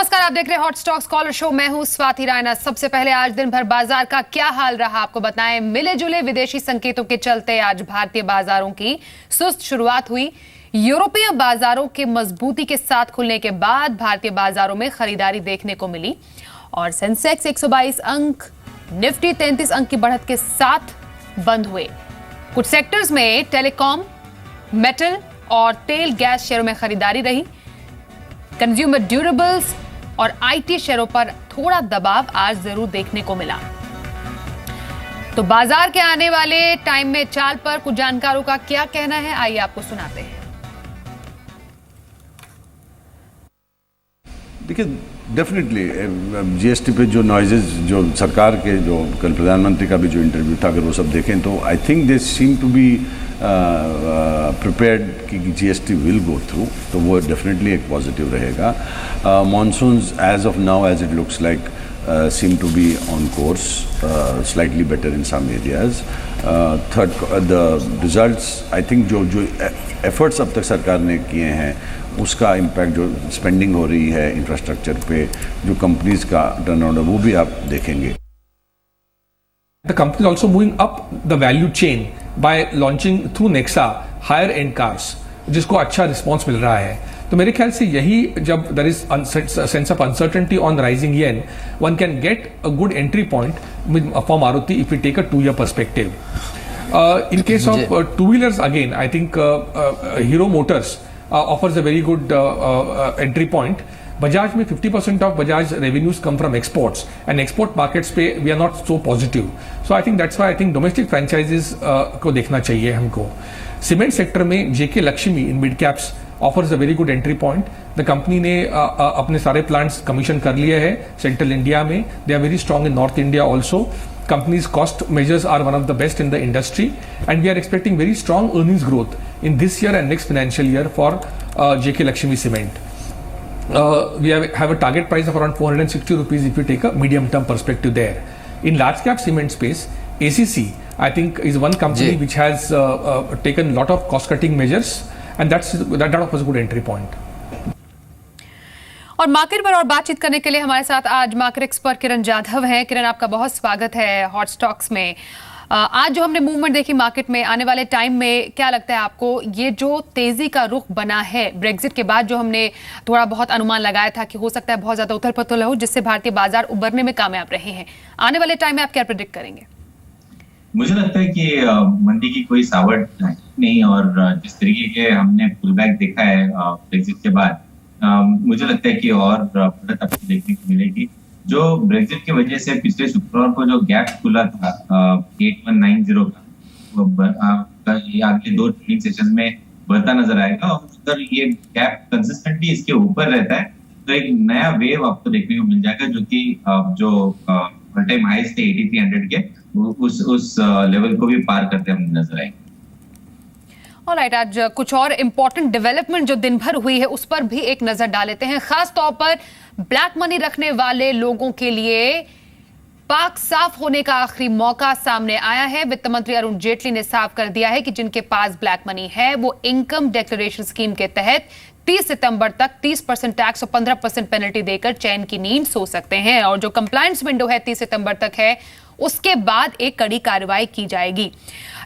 नमस्कार, आप देख रहे हैं हॉट स्टॉक स्कॉलर शो। मैं हूं स्वाति रायना। सबसे पहले आज दिन भर बाजार का क्या हाल रहा आपको बताएं। मिले जुले विदेशी संकेतों के चलते आज भारतीय बाजारों की सुस्त शुरुआत हुई। यूरोपीय बाजारों के मजबूती के साथ खुलने के बाद भारतीय बाजारों में खरीदारी देखने को मिली और सेंसेक्स 122 अंक, निफ्टी 33 अंक की बढ़त के साथ बंद हुए। कुछ सेक्टर्स में टेलीकॉम, मेटल और तेल गैस शेयरों में खरीदारी रही। कंज्यूमर ड्यूरेबल्स और आईटी शेयरों पर थोड़ा दबाव आज जरूर देखने को मिला। तो बाजार के आने वाले टाइम में चाल पर कुछ जानकारों का क्या कहना है, आइए आपको सुनाते हैं। देखिए, डेफिनेटली जीएसटी पे जो नॉइजेस, जो सरकार के, जो कल प्रधानमंत्री का भी जो इंटरव्यू था, अगर वो सब देखें तो I think they seem to be prepared कि जीएसटी विल गो थ्रू, तो वो डेफिनेटली एक पॉजिटिव रहेगा। Monsoons as of now as it looks like seem to be on course, slightly better in some areas. The results, I think जो efforts अब तक सरकार ने किए हैं उसका इम्पैक्ट, जो स्पेंडिंग हो रही है इंफ्रास्ट्रक्चर पे, जो कंपनीज का टर्नओवर, वो भी आप देखेंगे। The company is also moving up the value chain by launching through Nexa higher end cars, जिसको अच्छा रिस्पॉन्स मिल रहा है। तो मेरे ख्याल से यही, जब there is sense of uncertainty on rising yen, one can get a good entry point for Maruti if we take a 2-year perspective. In case of two-wheelers, again, I think Hero Motors offers a very good entry point. Bajaj में 50% of Bajaj revenues come from exports, and export markets पे we are not so positive. So I think that's why I think domestic franchises को देखना चाहिए हमको। Cement sector में जेके Lakshmi in mid caps offers a very good entry point. The company ने अपने सारे plants commission कर लिए हैं सेंट्रल इंडिया में. They are very strong in North India also. Company's cost measures are one of the best in the industry, and we are expecting very strong earnings growth in this year and next financial year for JK Lakshmi Cement. We have a target price of around 460 rupees if you take a medium term perspective there. In large cap cement space, ACC I think is one company which has taken a lot of cost cutting measures, and that offers a good entry point. और market पर और बातचीत करने के लिए हमारे साथ आज मार्केट एक्सपर्ट किरण जाधव हैं। किरण, आपका बहुत स्वागत है हॉट स्टॉक्स में। आज जो हमने मूवमेंट देखी मार्केट में, आने वाले टाइम में क्या लगता है आपको, ये जो तेजी का रुख बना है ब्रेक्जिट के बाद, जो हमने थोड़ा बहुत अनुमान लगाया था कि हो सकता है बहुत ज्यादा उथल पुथल हो जिससे भारतीय बाजार उबरने में कामयाब रहे हैं, आने वाले टाइम में आप क्या प्रेडिक्ट करेंगे? मुझे लगता है कि मंदी की कोई सावट नहीं, और जिस तरीके के हमने पुल बैक देखा है ब्रेक्जिट के बाद, मुझे लगता है कि और बढ़त आपको देखने को मिलेगी। जो ब्रेक्जिट की वजह से पिछले शुक्रवार को जो गैप खुला था 8190 का, वो अगले 2 ट्रेडिंग सेशन में बढ़ता नजर आएगा, और अगर ये गैप कंसिस्टेंटली इसके ऊपर रहता है तो एक नया वेव आपको देखने को मिल जाएगा, जो कि जो ऑल टाइम हाईज थे 8300 के, उस लेवल को भी पार करते हम नजर आएंगे। ऑलराइट, आज कुछ और इम्पोर्टेंट डेवलपमेंट जो दिन भर हुई है उस पर भी एक नजर डाल लेते हैं। खास तौर पर ब्लैक मनी रखने वाले लोगों के लिए पाक साफ होने का आखिरी मौका सामने आया है। वित्त मंत्री अरुण जेटली ने साफ कर दिया है कि जिनके पास ब्लैक मनी है वो इनकम डिक्लेरेशन स्कीम के तहत 30 सितंबर तक 30% टैक्स और 15% पेनल्टी देकर चैन की नींद सो सकते हैं, और जो कंप्लायंस विंडो है 30 सितंबर तक है, उसके बाद एक कड़ी कार्रवाई की जाएगी।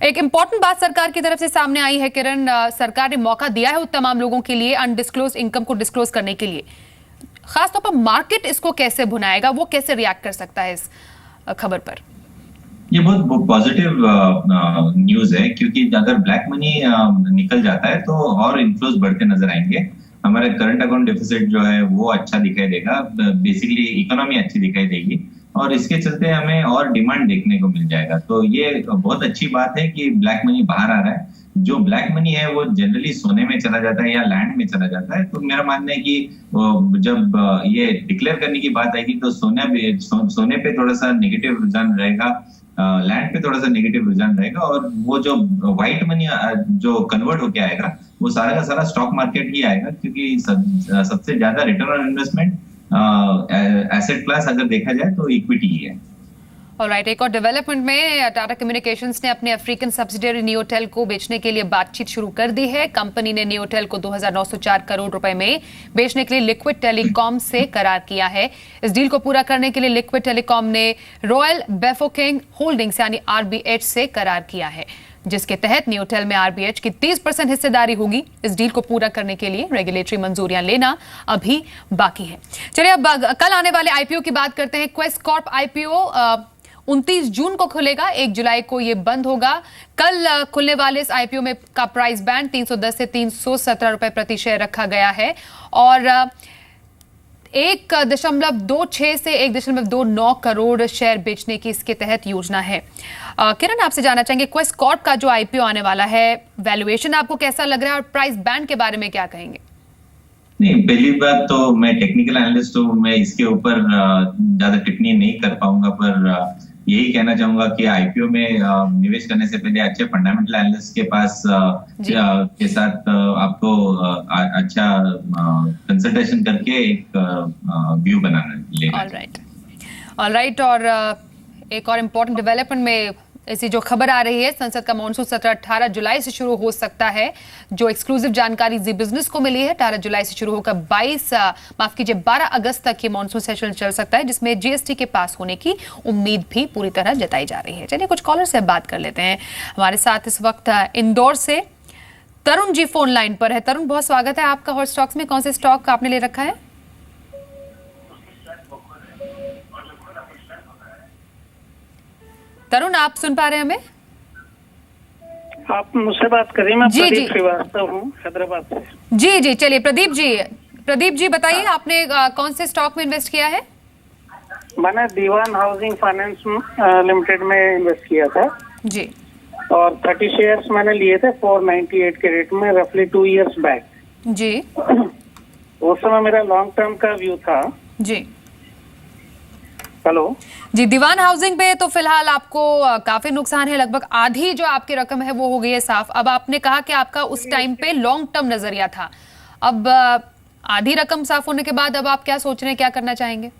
एक इंपॉर्टेंट बात सरकार की तरफ से सामने आई है किरण, सरकार ने मौका दिया है उन तमाम लोगों के लिए अनडिस्क्लोज इनकम को डिस्क्लोज करने के लिए। खासतौर पर मार्केट इसको कैसे भुनाएगा, वो कैसे रिएक्ट कर सकता है इस खबर पर? ये बहुत पॉजिटिव न्यूज है, क्योंकि अगर ब्लैक मनी निकल जाता है तो और इन्फ्लोज बढ़ते नजर आएंगे। हमारे करंट अकाउंट डेफिसिट जो है वो अच्छा दिखाई देगा, बेसिकली इकोनॉमी अच्छी दिखाई देगी, और इसके चलते हमें और डिमांड देखने को मिल जाएगा। तो ये बहुत अच्छी बात है कि ब्लैक मनी बाहर आ रहा है। जो ब्लैक मनी है वो जनरली सोने में चला जाता है या लैंड में चला जाता है, तो मेरा मानना है कि जब ये डिक्लेयर करने की बात आएगी तो सोने पे थोड़ा सा नेगेटिव रुझान रहेगा, लैंड पे थोड़ा सा नेगेटिव रुझान रहेगा, और वो जो व्हाइट मनी जो कन्वर्ट होके आएगा वो सारा का सारा स्टॉक मार्केट ही आएगा, क्योंकि सबसे ज्यादा return on investment asset class अगर देखा जाए तो इक्विटी ही है। ऑलराइट, एक और डेवलपमेंट में टाटा कम्युनिकेशंस ने अपने अफ्रीकन सब्सिडियरी नियोटेल को बेचने के लिए बातचीत शुरू कर दी है। कंपनी ने नियोटेल को 2,904 करोड़ रुपए में बेचने के लिए लिक्विड टेलीकॉम से करार किया है। इस डील को पूरा करने के लिए लिक्विड टेलीकॉम ने रॉयल बेफोकिंग होल्डिंग्स यानी आरबीएच से करार किया है, जिसके तहत नियोटेल में आरबीएच की 30% हिस्सेदारी होगी। इस डील को पूरा करने के लिए रेगुलेटरी मंजूरियां लेना अभी बाकी है। चलिए अब कल आने वाले आईपीओ की बात करते हैं। क्वेस्ट कॉर्प आईपीओ 29 जून को खुलेगा, 1 जुलाई को ये बंद होगा। कल खुलने वाले इस आईपीओ में का प्राइस बैंड 310 से 317 रुपए प्रति शेयर रखा गया है और 1.26 से 1.29 करोड़ शेयर बेचने की इसके तहत योजना है। किरण, आपसे जानना चाहेंगे क्वेस्ट कॉर्प का जो आईपीओ आने वाला है, वैल्यूएशन आपको कैसा लग रहा है और प्राइस बैंड के बारे में क्या कहेंगे? नहीं, पहली बात तो मैं टेक्निकल एनालिस्ट हूँ, मैं इसके ऊपर ज्यादा टिप्पणी नहीं कर पाऊंगा, पर यही कहना चाहूंगा कि आईपीओ में निवेश करने से पहले अच्छे फंडामेंटल एनालिस्ट के पास के साथ आपको अच्छा कंसल्टेशन करके एक व्यू बनाना लेना। ऑलराइट, और एक और इम्पोर्टेंट डेवलपमेंट में ऐसी जो खबर आ रही है, संसद का मॉनसून सत्र 18 जुलाई से शुरू हो सकता है। जो एक्सक्लूसिव जानकारी जी बिजनेस को मिली है, 18 जुलाई से शुरू होकर 12 अगस्त तक ये मॉनसून सेशन चल सकता है, जिसमें जीएसटी के पास होने की उम्मीद भी पूरी तरह जताई जा रही है। चलिए कुछ कॉलर से बात कर लेते हैं। हमारे साथ इस वक्त इंदौर से तरुण जी फोन लाइन पर है। तरुण, बहुत स्वागत है आपका हॉट स्टॉक्स में। कौन से स्टॉक आपने ले रखा है? तरुण, आप सुन पा रहे हैं हमें? आप मुझसे बात कर रही हैं? मैं प्रदीप श्रीवास्तव हूँ हैदराबाद से। जी, चलिए प्रदीप जी बताइए, आपने कौन से स्टॉक में इन्वेस्ट किया है? मैंने दीवान हाउसिंग फाइनेंस लिमिटेड में इन्वेस्ट किया था जी, और 30 शेयर्स मैंने लिए थे 498 के रेट में, रफली 2 इयर्स बैक जी। उस समय मेरा लॉन्ग टर्म का व्यू था जी। हेलो जी, दीवान हाउसिंग पे तो फिलहाल आपको काफी नुकसान है, लगभग आधी जो आपकी रकम है वो हो गई है साफ। अब आपने कहा कि आपका उस टाइम पे लॉन्ग टर्म नजरिया था, अब आधी रकम साफ होने के बाद अब आप क्या सोच रहे हैं, क्या करना चाहेंगे?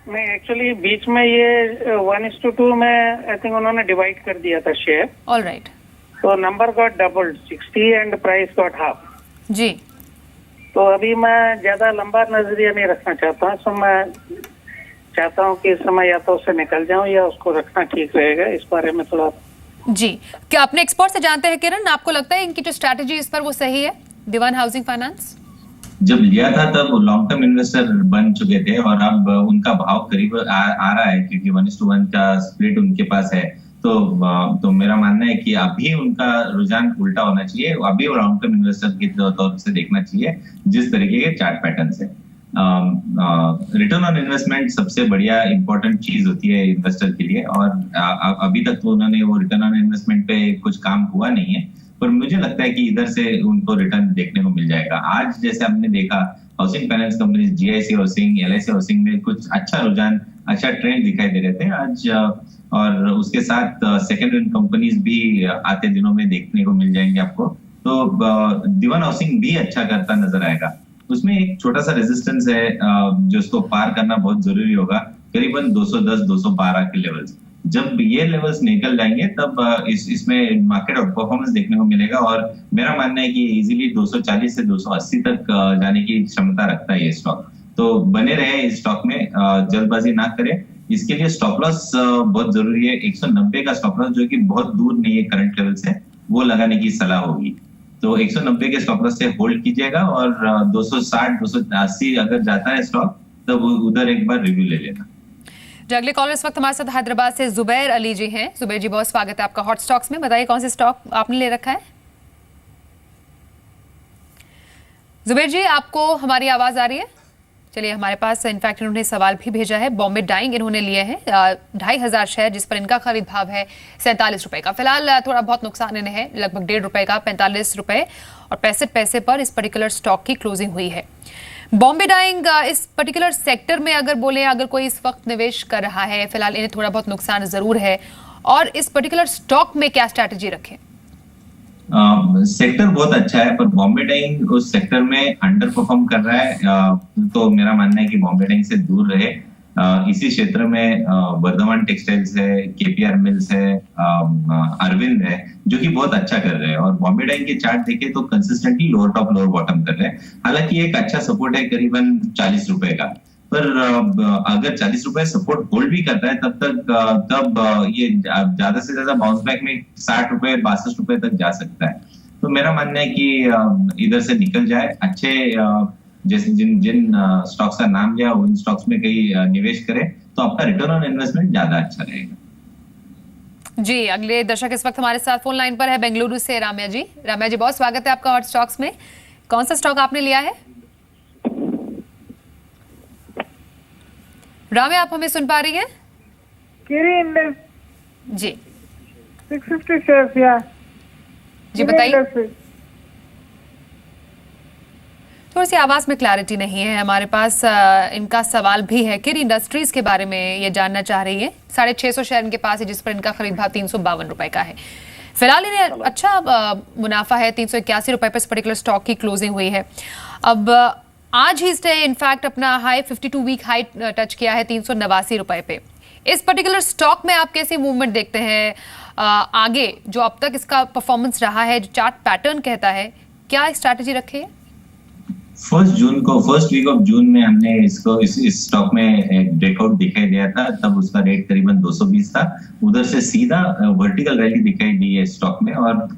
नहीं, एक्चुअली बीच में ये 1:2 में आई थिंक उन्होंने डिवाइड कर दिया था शेयर। ऑलराइट, तो number got doubled 60 and price got half जी। तो अभी मैं ज्यादा लंबा नजरिया नहीं रखना चाहता हूँ, तो मैं चाहता हूँ कि इस समय या तो उससे निकल जाऊं या उसको रखना ठीक रहेगा। इस बारे में थोड़ा जी, क्या अपने एक्सपर्ट से जानते हैं किरण, आपको लगता है इनकी जो स्ट्रैटेजी इस पर वो सही है? दीवान हाउसिंग फाइनेंस जब लिया था तब लॉन्ग टर्म इन्वेस्टर बन चुके थे और अब उनका भाव करीब आ रहा है, क्योंकि 1:1 का स्प्लिट उनके पास है। तो मेरा मानना है कि अभी उनका रुझान उल्टा होना चाहिए, अभी लॉन्ग टर्म इन्वेस्टर के तौर से देखना चाहिए जिस तरीके के चार्ट पैटर्न है। रिटर्न ऑन इन्वेस्टमेंट सबसे बढ़िया इंपॉर्टेंट चीज होती है इन्वेस्टर के लिए, और अभी तक तो उन्होंने वो रिटर्न ऑन इन्वेस्टमेंट पे कुछ काम हुआ नहीं है, पर मुझे लगता है कि इधर से उनको रिटर्न देखने को मिल जाएगा। आज जैसे हमने देखा housing finance company GIC housing, LIC housing में कुछ अच्छा रुझान, अच्छा ट्रेंड दिखाई दे रहे थे आज, और उसके साथ सेकेंड हैंड कंपनीज भी आते दिनों में देखने को मिल जाएंगे आपको। तो दीवान हाउसिंग भी अच्छा करता नजर आएगा। उसमें एक छोटा सा रेजिस्टेंस है जो उसको पार करना बहुत जरूरी होगा, करीबन 210-212 के लेवल्स। जब ये लेवल्स निकल जाएंगे तब इसमें मार्केट आउट परफॉर्मेंस देखने को मिलेगा, और मेरा मानना है कि इजीली 240 से 280 तक जाने की क्षमता रखता है ये स्टॉक। तो बने रहे इस स्टॉक में, जल्दबाजी ना करें। इसके लिए स्टॉप लॉस बहुत जरूरी है। 190 का स्टॉप लॉस जो कि बहुत दूर नहीं है करंट लेवल से, वो लगाने की सलाह होगी। तो 190 के स्टॉप लॉस से होल्ड कीजिएगा, और 260-280 अगर जाता है स्टॉक तब उधर एक बार रिव्यू ले लेना। जो अगले कॉलर इस वक्त हमारे साथ हैदराबाद से जुबैर अली जी हैं। जुबैर जी, बहुत स्वागत है आपका हॉट स्टॉक्स में। बताइए कौन से स्टॉक आपने ले रखा है? जुबैर जी, आपको हमारी आवाज आ रही है? चलिए, हमारे पास इनफैक्ट इन्होंने सवाल भी भेजा है। बॉम्बे डाइंग इन्होंने लिए हैं 2,500 शेयर, जिस पर इनका खरीद भाव है 47 रुपए का। फिलहाल थोड़ा बहुत नुकसान इन्हें है, लगभग 1.5 रुपए का, 45 रुपए और 65 पैसे पर इस पर्टिकुलर स्टॉक की क्लोजिंग हुई है। बॉम्बे डाइंग इस पर्टिकुलर सेक्टर में अगर बोले, अगर कोई इस वक्त निवेश कर रहा है, फिलहाल इन्हें थोड़ा बहुत नुकसान जरूर है, और इस पर्टिकुलर स्टॉक में क्या स्ट्रैटेजी रखें? सेक्टर बहुत अच्छा है, पर बॉम्बे डाइंग उस सेक्टर में अंडर परफॉर्म कर रहा है। तो मेरा मानना है कि बॉम्बे डाइंग से दूर रहे। इसी क्षेत्र में वर्धमान टेक्सटाइल्स है, केपीआर मिल्स है, अरविंद है, जो कि बहुत अच्छा कर रहे हैं। और बॉम्बे डाइंग के चार्ट देखे तो consistently lower top lower bottom कर रहे हैं। हालांकि एक अच्छा सपोर्ट है करीबन 40 रुपए का, पर अगर 40 रुपए सपोर्ट होल्ड भी करता है तब ये ज्यादा से ज्यादा बाउंस बैक में 60 रुपए 62 रुपए तक जा सकता है। तो मेरा मानना है कि इधर से निकल जाए, अच्छे जैसे जिन स्टॉक्स का नाम लिया उन स्टॉक्स में कहीं निवेश करें तो आपका रिटर्न ऑन इन्वेस्टमेंट ज्यादा अच्छा रहेगा। जी, अगले दर्शक इस वक्त हमारे साथ फोन लाइन पर है बेंगलुरु से राम्या जी। राम्या जी, बहुत स्वागत है आपका हॉट स्टॉक्स में। कौन सा स्टॉक आपने लिया है? राम्या, आप हमें सुन पा रही हैं? किरी इंडस्ट्री जी 650 शेयर्स या जी, बताइए। थोड़ी सी आवाज में क्लैरिटी नहीं है हमारे पास। इनका सवाल भी है, किरी इंडस्ट्रीज के बारे में ये जानना चाह रही है। 650 शेयर इनके पास है, जिस पर इनका खरीद भाव 352 रुपए का है। फिलहाल इन्हें अच्छा मुनाफा है, 381 रुपए पर इस पर्टिकुलर स्टॉक की क्लोजिंग हुई है। अब आज ही इसने इनफैक्ट अपना हाई 52 वीक हाई टच किया है 389 रुपए पे। इस पर्टिकुलर स्टॉक में आप कैसी मूवमेंट देखते हैं आगे, जो अब तक इसका परफॉर्मेंस रहा है, जो चार्ट पैटर्न कहता है, क्या स्ट्रैटेजी रखी है? फर्स्ट वीक ऑफ जून में हमने इसको इस स्टॉक में ब्रेकआउट दिखाई दिया था, तब उसका रेट करीबन 220 था। उधर से सीधा वर्टिकल रैली दिखाई दी है स्टॉक में और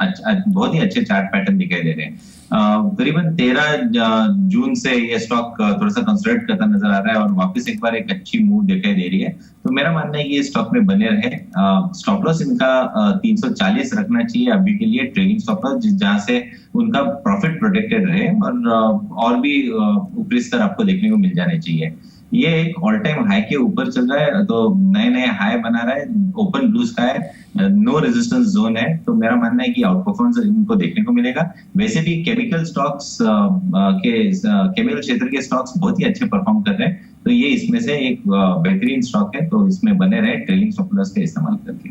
बहुत ही अच्छे चार्ट पैटर्न दिखाई दे रहे हैं। करीबन 13 जून से ये स्टॉक थोड़ा सा कंसोलिडेट करता नजर आ रहा है और वापस एक बार एक अच्छी मूव दिखाई दे रही है। तो मेरा मानना है कि ये स्टॉक में बने रहे। स्टॉप लॉस इनका 340 रखना चाहिए अभी के लिए, ट्रेलिंग स्टॉप लॉस, जहां से उनका प्रॉफिट प्रोटेक्टेड रहे और भी ऊपरी स्तर आपको देखने को मिल जाने चाहिए। ये एक ऑल टाइम हाई के ऊपर चल रहा है, तो नए नए हाई बना रहा है, open blue sky, no resistance zone है। तो मेरा मानना है कि आउट परफॉर्मेंस इनको देखने को मिलेगा। वैसे भी केमिकल स्टॉक्स केमिकल क्षेत्र के स्टॉक्स बहुत ही अच्छे परफॉर्म कर रहे हैं, तो ये इसमें से एक बेहतरीन स्टॉक है। तो इसमें बने रहे ट्रेलिंग स्टॉप लॉस का इस्तेमाल करके।